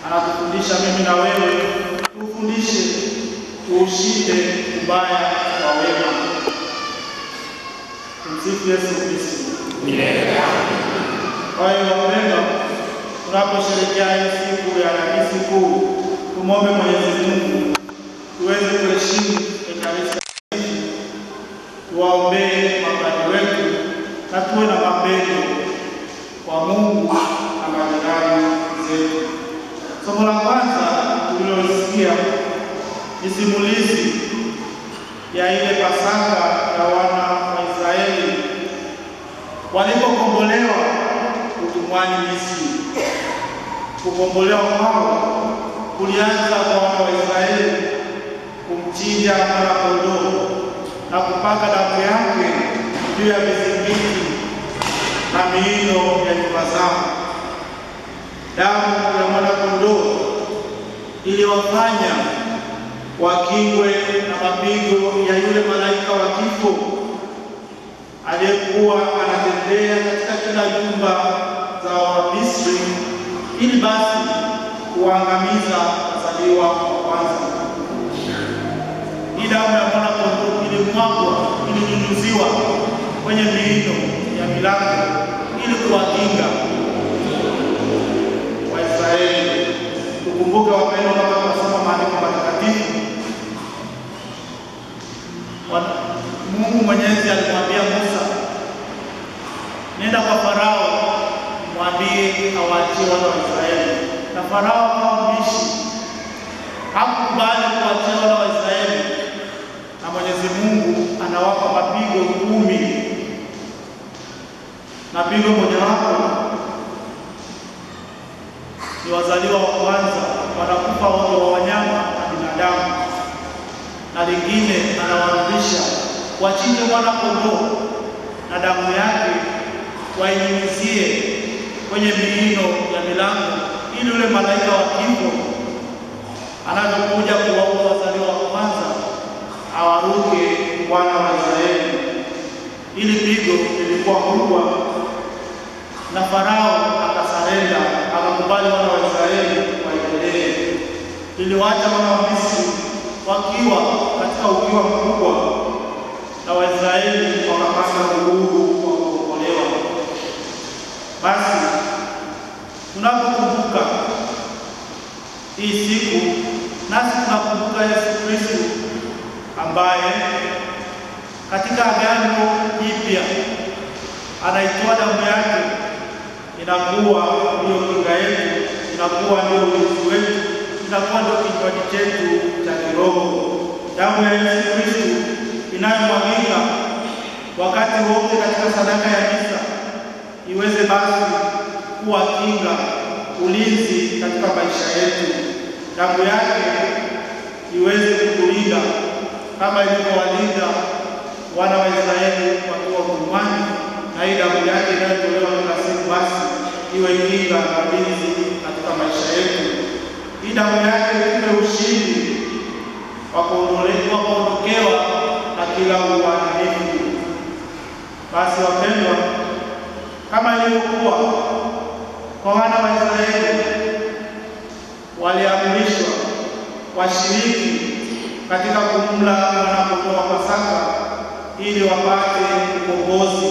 anatufundisha mimi na wewe tufundishe, tuushinde ubaya kwa wema. Tumsifu Yesu Kristo. Kwa hiyo wapendwa, tunaposherehekea hii siku ya Alhamisi Kuu, tumwombe Mwenyezi Mungu tuweze kuheshimu Ekaristi, tuwaombee mapadri wetu na tuwe na mapendo kwa Mungu na majirani zetu. Somo la kwanza tulilosikia ni simulizi ya ile Pasaka ya wana wa Israeli walipokombolewa utumwani Misri. Kukombolewa kwao kulianza kwa wana wa Israeli kumchinja mwana-kondoo na kupaka damu yake juu ya vizingiti na miino ya nyumba zao. Damu ya mwana-kondoo iliwafanya wakingwe na mapigo ya yule malaika wa kifo aliyekuwa anatembea katika kila nyumba za Wamisri ili basi kuangamiza wazaliwa wa kwanza. Hii damu ya mwana-kondoo ilimwagwa, ilinyunyuziwa kwenye miino ya milango ili kuwakinga Waisraeli. Tukumbuke wapendwa, kama tunasoma maandiko matakatifu, Mungu Mwenyezi alimwambia Musa, nenda kwa Farao mwambie awaachie wana wa Israeli. Na Farao kama mbishi hakukubali kuachia wana wa Israeli, na Mwenyezi Mungu anawapa mapigo 10. Na pigo mojawapo ni wazaliwa wa kwanza wanakufa wote wa wanyama na binadamu, na lingine anawarudisha wachinje mwana-kondoo na damu yake wainyunyizie kwenye miino ya milango, ili yule malaika wa kifo anapokuja kuwaua wazaliwa wa kwanza awaruke wana wa Israeli. Ili pigo lilikuwa kubwa, na Farao akasarenda, akakubali wana wa Israeli waendelee. Iliwacha wana wa Misri wakiwa katika ukiwa mkubwa, na Waisraeli wakapata uhuru wa kuokolewa. Basi tunapokumbuka hii siku, nasi tunakumbuka Yesu Kristo ambaye katika Agano Jipya anaitoa damu yake, inakuwa ndio kinga yetu, inakuwa ndio ulinzi wetu, inakuwa ndio kinywaji chetu cha kiroho. Damu ya Yesu Kristo inayomwagika wakati wote katika sadaka ya misa iweze basi kuwa kinga, ulinzi katika maisha yetu. Damu yake iweze kutulinda kama ilivyowalinda wana wa Israeli wakiwa utumwani, na hii damu yake inayotolewa kila siku basi iwe kinga na ulinzi katika maisha yetu. Hii damu yake iwe ushindi wa kuondokewa na kila uharibifu. Basi wapendwa, kama ilivyokuwa kwa wana wa Israeli, waliamrishwa washiriki katika kumla mwana-kondoo wa Pasaka ili wapate ukombozi.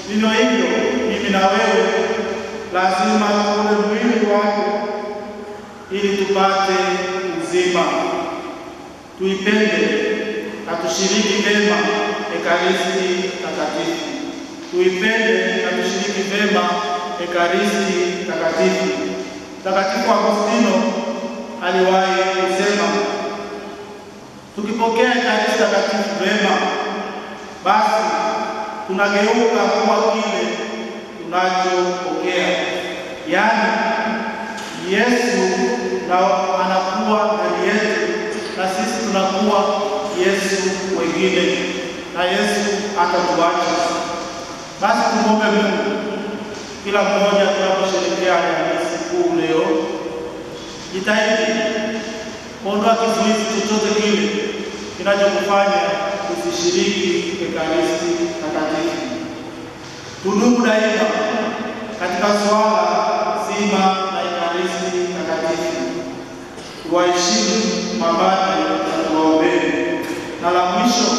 Vivyo hivyo mimi na wewe lazima tule mwili wake ili tupate uzima. Tuipende na tushiriki vema Ekaristi Takatifu. Tuipende na tushiriki vema Ekaristi Takatifu. Mtakatifu Agostino aliwahi kusema, tukipokea Ekaristi Takatifu vema, basi tunageuka kuwa kile tunachopokea. Yaani Yesu anakuwa ndani yetu na sisi tunakuwa Yesu wengine, na Yesu atatuacha. Basi tumwombe Mungu kila mmoja tunaposherehekea Alhamisi Kuu leo, jitahidi kuondoa kizuizi chochote kile kinachokufanya usishiriki Ekaristi Takatifu. Tudumu daima katika swala zima la Ekaristi Takatifu. tuwaheshimu mapadri na tuwaombee. Na la mwisho,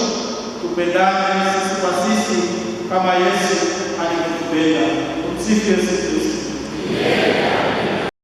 tupendane sisi kwa sisi kama Yesu alivyotupenda. Tumsifu Yesu Kristo.